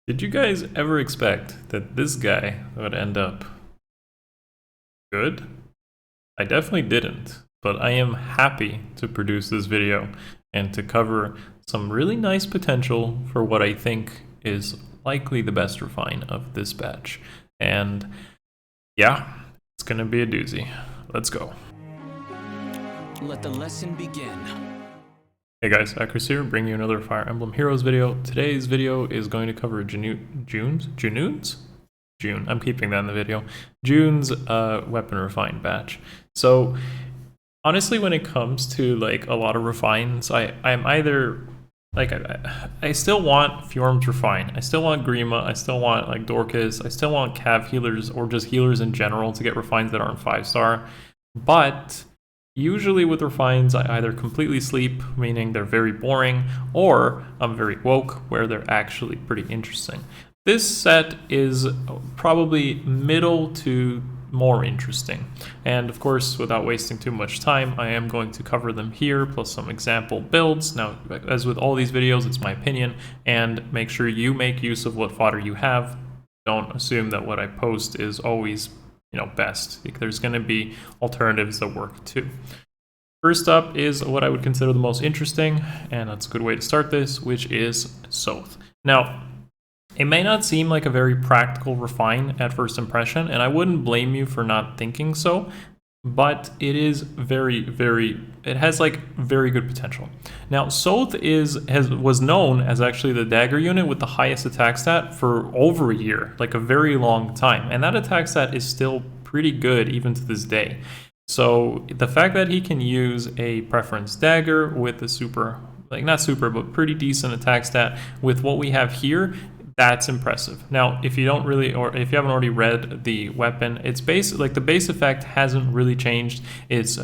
Did you guys ever expect that this guy would end up good? I definitely didn't, but I am happy to produce this video and to cover some really nice potential for what I think is likely the best refine of this batch. And yeah, it's gonna be a doozy. Let's go. Let the lesson begin. Hey guys, Akariss here, bringing you another Fire Emblem Heroes video. Today's video is going to cover June, I'm keeping that in the video. June's weapon refine batch. So honestly, when it comes to like a lot of refines, I'm either like I still want Fjorm's refine, I still want Grima, I still want like Dorcas, I still want Cav healers or just healers in general to get refines that aren't 5-star, but usually with refines, I either completely sleep, meaning they're very boring, or I'm very woke, where they're actually pretty interesting. This set is probably middle to more interesting. And of course, without wasting too much time, I am going to cover them here, plus some example builds. Now, as with all these videos, it's my opinion, and make sure you make use of what fodder you have. Don't assume that what I post is always best. There's going to be alternatives that work too. First up is what I would consider the most interesting, and that's a good way to start this, which is Sothe. Now, it may not seem like a very practical refine at first impression, and I wouldn't blame you for not thinking so, but it is it has like very good potential. Now, Sothe was known as actually the dagger unit with the highest attack stat for over a year, like a very long time, and that attack stat is still pretty good even to this day. So the fact that he can use a preference dagger with a super, like not super, but pretty decent attack stat with what we have here, that's impressive. Now, if you don't really, or if you haven't already read the weapon, it's like the base effect hasn't really changed. It's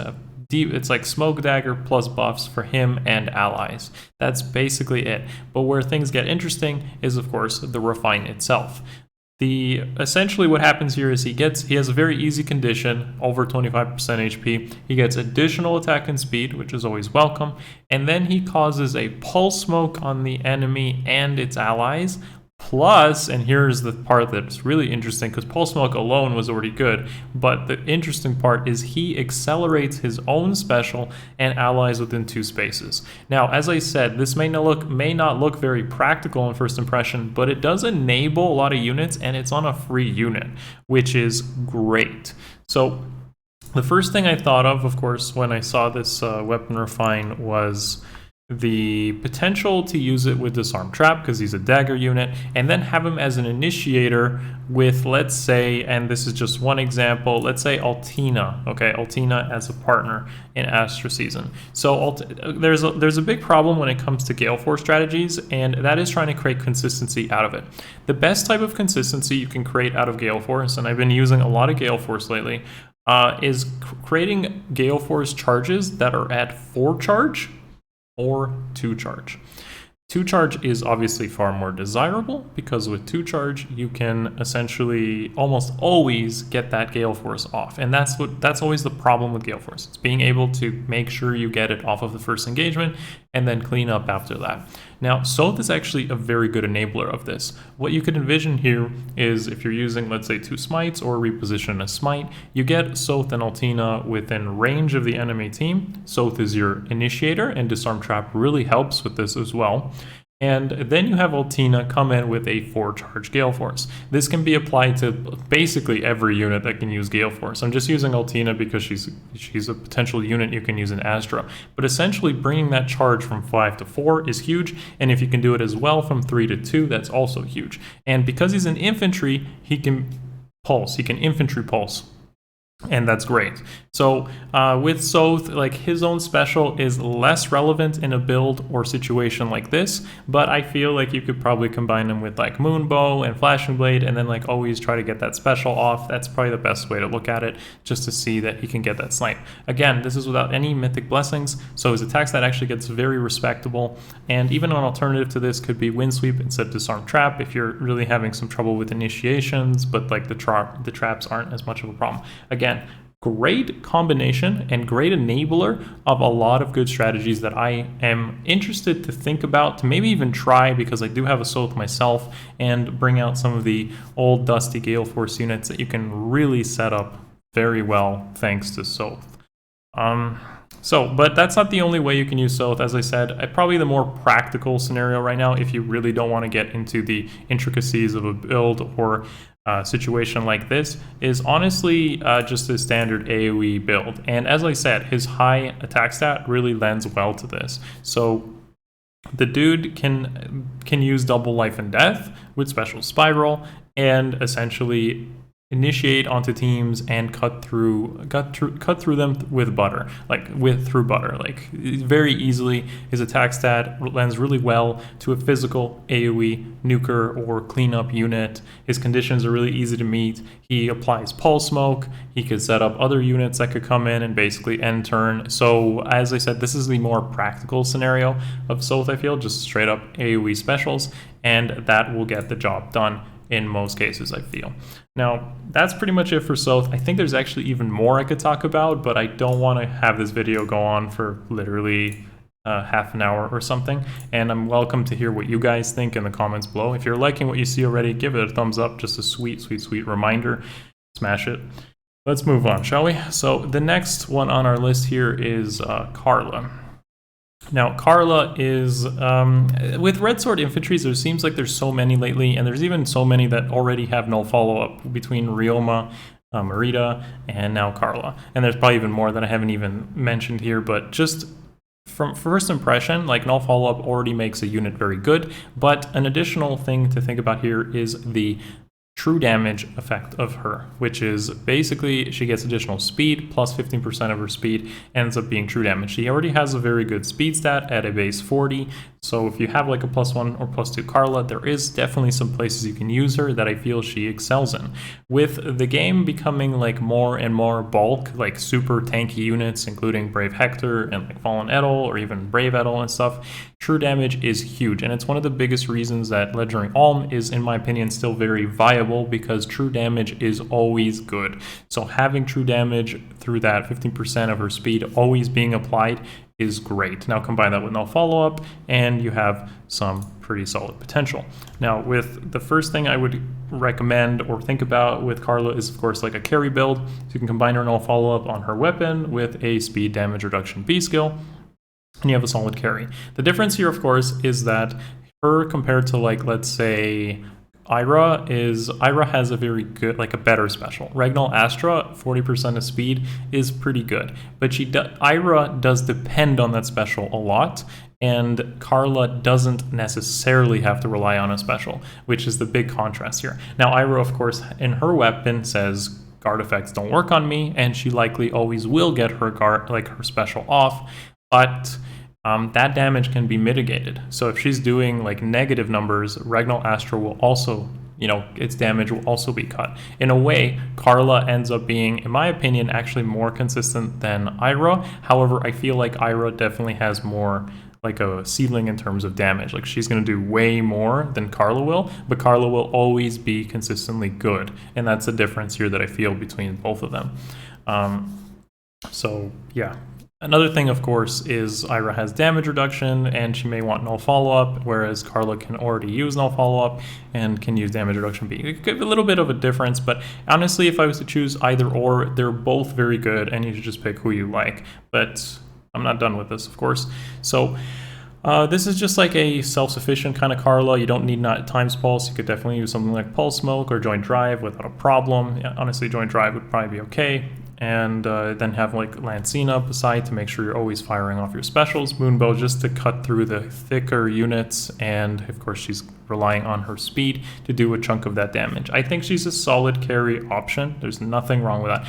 it's like smoke dagger plus buffs for him and allies. That's basically it. But where things get interesting is, of course, the refine itself. Essentially what happens here is he has a very easy condition, over 25% HP. He gets additional attack and speed, which is always welcome, and then he causes a pulse smoke on the enemy and its allies. Plus, and here's the part that's really interesting, because Pulse Smoke alone was already good, but the interesting part is he accelerates his own special and allies within 2 spaces. Now, as I said, this may not look very practical on first impression, but it does enable a lot of units, and it's on a free unit, which is great. So the first thing I thought of course, when I saw this weapon refine was the potential to use it with Disarm Trap, because he's a dagger unit, and then have him as an initiator with, let's say, and this is just one example, let's say Altina, okay, Altina as a partner in Astra Season. So there's a big problem when it comes to Gale Force strategies, and that is trying to create consistency out of it. The best type of consistency you can create out of Gale Force, and I've been using a lot of Gale Force lately, is creating Gale Force charges that are at 4 charge, or 2 charge. 2 charge is obviously far more desirable, because with 2 charge you can essentially almost always get that Gale Force off, and that's always the problem with Gale Force. It's being able to make sure you get it off of the first engagement and then clean up after that. Now, Sothe is actually a very good enabler of this. What you could envision here is if you're using, let's say, 2 smites or reposition a smite, you get Sothe and Altina within range of the enemy team. Sothe is your initiator, and Disarm Trap really helps with this as well. And then you have Altina come in with a 4 charge Gale Force. This can be applied to basically every unit that can use Gale Force. I'm just using Altina because she's a potential unit you can use in Astra. But essentially bringing that charge from 5 to 4 is huge, and if you can do it as well from 3 to 2, that's also huge. And because he's an infantry, he can infantry pulse. And that's great. So with Sothe, like his own special is less relevant in a build or situation like this, but I feel like you could probably combine him with like Moonbow and Flashing Blade, and then like always try to get that special off. That's probably the best way to look at it, just to see that he can get that snipe. Again, this is without any mythic blessings, so his attack stat actually gets very respectable, and even an alternative to this could be Wind Sweep instead of Disarm Trap if you're really having some trouble with initiations, but like the traps aren't as much of a problem. Again, great combination and great enabler of a lot of good strategies that I am interested to think about, to maybe even try, because I do have a Sothe myself, and bring out some of the old dusty Gale Force units that you can really set up very well thanks to Sothe. But that's not the only way you can use Sothe. As I said, probably the more practical scenario right now, if you really don't want to get into the intricacies of a build or situation like this, is honestly just a standard AoE build. And as I said, his high attack stat really lends well to this. So the dude can use double life and death with special spiral and essentially initiate onto teams and cut through them with butter, through butter, very easily. His attack stat lends really well to a physical AoE nuker or cleanup unit. His conditions are really easy to meet. He applies pulse smoke. He could set up other units that could come in and basically end turn. So as I said, this is the more practical scenario of Sothe, I feel, just straight up AoE specials, and that will get the job done in most cases, I feel. Now, that's pretty much it for Sothe. I think there's actually even more I could talk about, but I don't want to have this video go on for literally half an hour or something, and I'm welcome to hear what you guys think in the comments below. If you're liking what you see already, give it a thumbs up, just a sweet, sweet, sweet reminder. Smash it. Let's move on, shall we? So the next one on our list here is Karla. Now, Karla is, with Red Sword Infantries, there seems like there's so many lately, and there's even so many that already have no follow-up between Ryoma, Marita, and now Karla. And there's probably even more that I haven't even mentioned here, but just from first impression, no follow-up already makes a unit very good, but an additional thing to think about here is the true damage effect of her, which is basically she gets additional speed, plus 15% of her speed ends up being true damage. She already has a very good speed stat at a base 40, so if you have a +1 or +2 Karla, there is definitely some places you can use her that I feel she excels in. With the game becoming more and more bulk, super tanky units, including Brave Hector and Fallen Edel or even Brave Edel and stuff, true damage is huge, and it's one of the biggest reasons that Legendary Alm is, in my opinion, still very viable, because true damage is always good. So having true damage through that 15% of her speed always being applied is great. Now combine that with no follow-up, and you have some pretty solid potential. Now, with the first thing I would recommend or think about with Karla is, of course, a carry build. So you can combine her no follow-up on her weapon with a speed damage reduction B skill, and you have a solid carry. The difference here, of course, is that her compared to let's say Ira has a very good, a better special. Regnal Astra, 40% of speed is pretty good, but Ira does depend on that special a lot, and Karla doesn't necessarily have to rely on a special, which is the big contrast here. Now, Ira, of course, in her weapon says guard effects don't work on me, and she likely always will get her guard, her special off, but that damage can be mitigated. So if she's doing negative numbers, Regnal Astra will also, its damage will also be cut. In a way, Karla ends up being, in my opinion, actually more consistent than Ira. However, I feel like Ira definitely has more a ceiling in terms of damage. She's going to do way more than Karla will, but Karla will always be consistently good. And that's the difference here that I feel between both of them. So yeah. Another thing, of course, is Ira has damage reduction, and she may want no follow-up, whereas Karla can already use no follow-up and can use damage reduction B. It could be a little bit of a difference, but honestly, if I was to choose either or, they're both very good, and you should just pick who you like. But I'm not done with this, of course. So this is just a self-sufficient kind of Karla. You don't need Times Pulse. You could definitely use something like Pulse Smoke or Joint Drive without a problem. Yeah, honestly, Joint Drive would probably be okay. And then have Lancina beside to make sure you're always firing off your specials. Moonbow just to cut through the thicker units, and of course she's relying on her speed to do a chunk of that damage. I think she's a solid carry option. There's nothing wrong with that.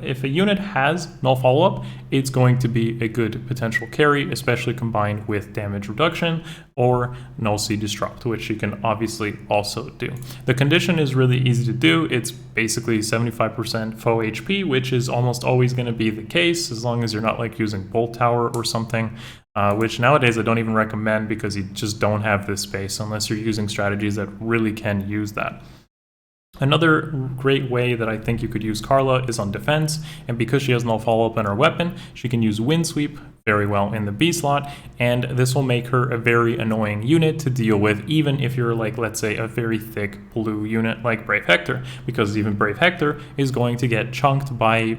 If a unit has no follow-up, it's going to be a good potential carry, especially combined with damage reduction or null seed disrupt, which she can obviously also do. The condition is really easy to do. It's basically 75% faux HP, which is almost always going to be the case as long as you're not using Bolt Tower or something, which nowadays I don't even recommend because you just don't have this space unless you're using strategies that really can use that. Another great way that I think you could use Karla is on defense, and because she has no follow-up on her weapon, she can use Wind Sweep very well in the B slot, and this will make her a very annoying unit to deal with, even if you're like, let's say, a very thick blue unit like Brave Hector, because even Brave Hector is going to get chunked by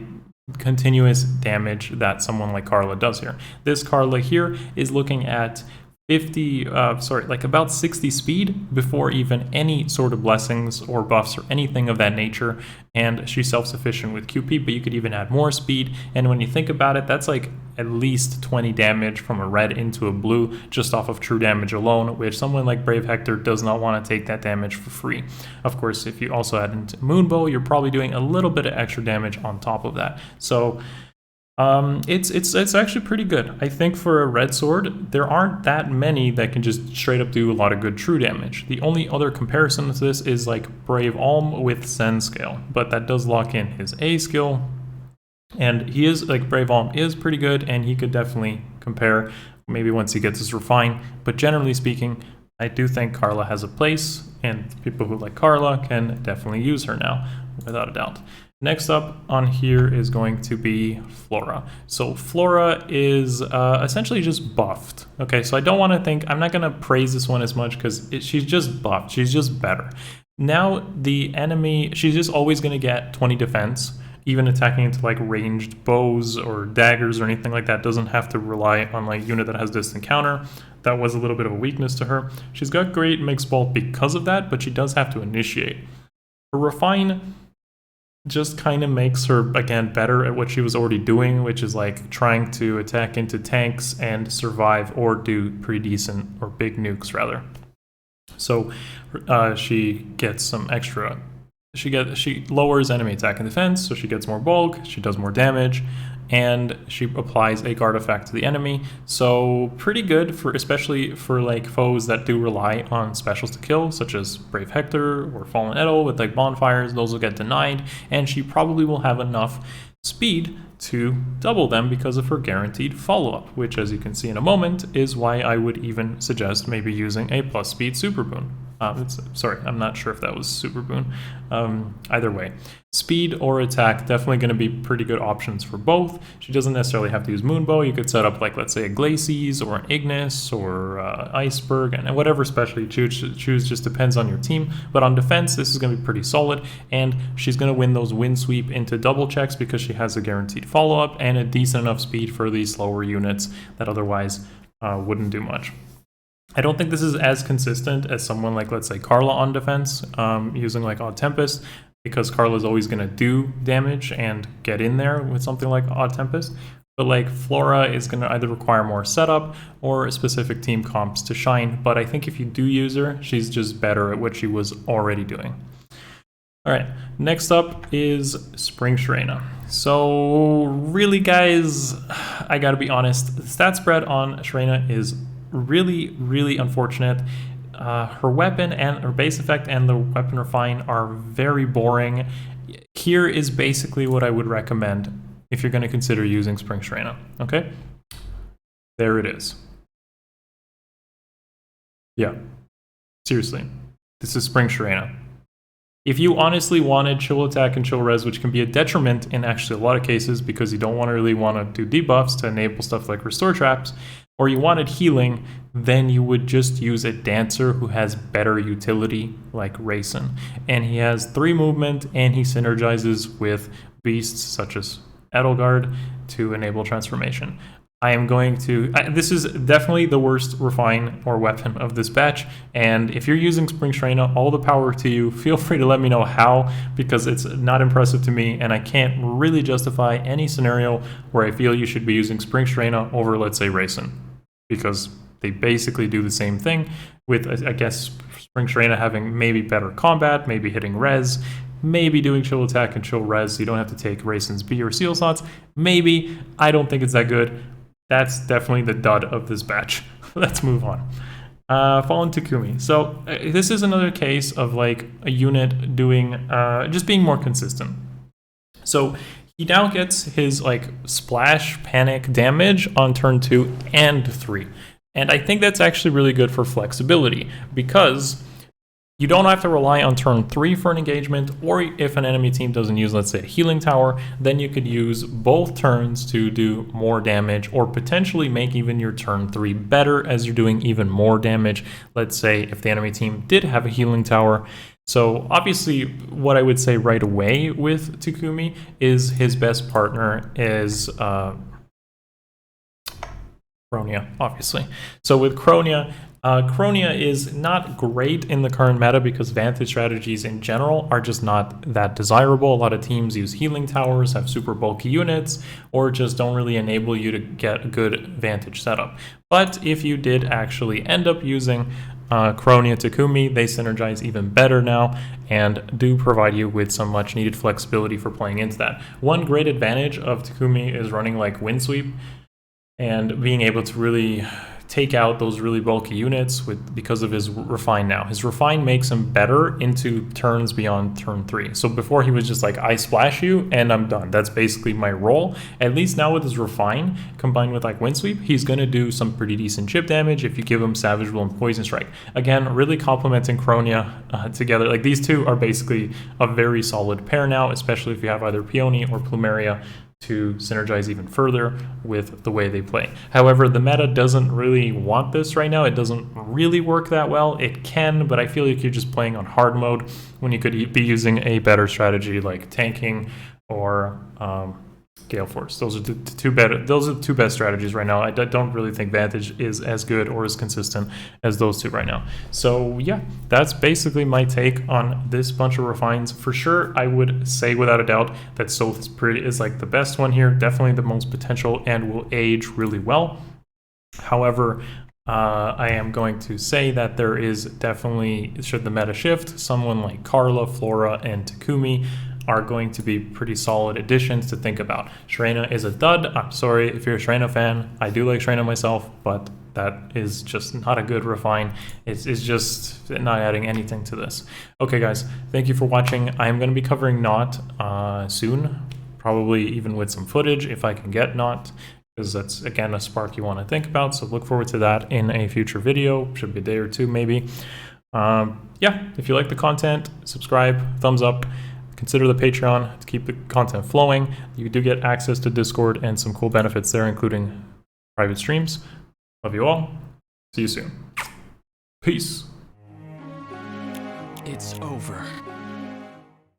continuous damage that someone like Karla does here. This Karla here is looking at about 60 speed before even any sort of blessings or buffs or anything of that nature, and she's self-sufficient with QP, but you could even add more speed, and when you think about it, that's like at least 20 damage from a red into a blue just off of true damage alone, which someone like Brave Hector does not want to take that damage for free. Of course, if you also add into Moonbow, you're probably doing a little bit of extra damage on top of that. So it's actually pretty good. I think for a red sword, there aren't that many that can just straight up do a lot of good true damage. The only other comparison to this is like Brave Alm with Zen Scale, but that does lock in his A skill, and he is like Brave Alm is pretty good, and he could definitely compare maybe once he gets his refine. But generally speaking, I do think Karla has a place, and people who like Karla can definitely use her now, without a doubt. Next up on here is going to be Flora. So Flora is essentially just buffed. Okay, so I don't want to think, I'm not going to praise this one as much because she's just buffed. She's just better. Now the enemy, she's just always going to get 20 defense, even attacking into like ranged bows or daggers or anything like that. Doesn't have to rely on like unit that has distant counter. That was a little bit of a weakness to her. She's got great mixed bolt because of that, but she does have to initiate. Her refine just kind of makes her, again, better at what she was already doing, which is like trying to attack into tanks and survive or do pretty decent, or big nukes rather. So she gets some extra, she lowers enemy attack and defense, so she gets more bulk, she does more damage, and she applies a guard effect to the enemy. So pretty good for, especially for like foes that do rely on specials to kill, such as Brave Hector or Fallen Edel with like bonfires. Those will get denied, and she probably will have enough speed to double them because of her guaranteed follow-up, which, as you can see in a moment, is why I would even suggest maybe using a plus speed super boon. Sorry, I'm not sure if that was super boon. Either way, speed or attack, definitely going to be pretty good options for both. She doesn't necessarily have to use Moonbow. You could set up like, let's say, a Glacies or an Ignis or Iceberg, and whatever special you choose just depends on your team. But on defense, this is going to be pretty solid, and she's going to win those wind sweep into double checks because she has a guaranteed follow-up and a decent enough speed for these slower units that otherwise wouldn't do much. I don't think this is as consistent as someone like, let's say, Karla on defense, using like Odd Tempest, because Karla is always going to do damage and get in there with something like Odd Tempest. But like Flora is going to either require more setup or specific team comps to shine. But I think if you do use her, she's just better at what she was already doing. All right, next up is Spring Sharena. So really, guys, I got to be honest, the stat spread on Sharena is really unfortunate. Her weapon and her base effect and the weapon refine are very boring. Here is basically what I would recommend if you're going to consider using Spring Sharena. Okay, there it is. Yeah, seriously, this is Spring Sharena. If you honestly wanted chill attack and chill res, which can be a detriment in actually a lot of cases because you don't really want to do debuffs to enable stuff like restore traps, or you wanted healing, then you would just use a dancer who has better utility like Raisin. And he has 3 movement, and he synergizes with beasts such as Edelgard to enable transformation. I am going to, this is definitely the worst refine or weapon of this batch, and if you're using Spring Sharena, all the power to you. Feel free to let me know how, because it's not impressive to me, and I can't really justify any scenario where I feel you should be using Spring Sharena over, let's say, Raisin, because they basically do the same thing, with, I guess, Spring Sharena having maybe better combat, maybe hitting res, maybe doing chill attack and chill res, so you don't have to take Raisin's B or seal slots. Maybe. I don't think it's that good. That's definitely the dud of this batch. Let's move on. Fallen Takumi. So this is another case of like a unit doing, just being more consistent. So he now gets his like splash panic damage on turn 2 and 3. And I think that's actually really good for flexibility, because You don't have to rely on turn 3 for an engagement, or if an enemy team doesn't use, let's say, a healing tower, then you could use both turns to do more damage, or potentially make even your turn 3 better as you're doing even more damage. Let's say if the enemy team did have a healing tower. So obviously what I would say right away with Takumi is his best partner is Kronia, obviously. So with Kronia, Kronia is not great in the current meta because Vantage strategies in general are just not that desirable. A lot of teams use healing towers, have super bulky units, or just don't really enable you to get a good Vantage setup. But if you did actually end up using Kronia Takumi, they synergize even better now and do provide you with some much needed flexibility for playing into that. One great advantage of Takumi is running like Wind Sweep and being able to really take out those really bulky units because of his Refine now. His Refine makes him better into turns beyond turn 3. So before he was just like, I splash you and I'm done. That's basically my role. At least now with his Refine combined with like Wind Sweep, he's going to do some pretty decent chip damage if you give him Savage Will and Poison Strike. Again, really complementing Kronia together. Like these two are basically a very solid pair now, especially if you have either Peony or Plumeria to synergize even further with the way they play. However, the meta doesn't really want this right now. It doesn't really work that well. It can, but I feel like you're just playing on hard mode when you could be using a better strategy like tanking or Gale Force. Those are the two best strategies right now. I don't really think Vantage is as good or as consistent as those two right now. So yeah, that's basically my take on this bunch of refines. For sure, I would say without a doubt that Sothe is like the best one here, definitely the most potential and will age really well. However, I am going to say that there is definitely, should the meta shift, someone like Karla, Flora, and Takumi are going to be pretty solid additions to think about. Sharena is a dud. I'm sorry if you're a Sharena fan. I do like Sharena myself, but that is just not a good refine. It's just not adding anything to this. Okay, guys, thank you for watching. I am going to be covering Not soon, probably even with some footage if I can get Not, because that's, again, a spark you want to think about. So look forward to that in a future video. Should be a day or two, maybe. Yeah, if you like the content, subscribe, thumbs up. Consider the Patreon to keep the content flowing. You do get access to Discord and some cool benefits there, including private streams. Love you all. See you soon. Peace. It's over.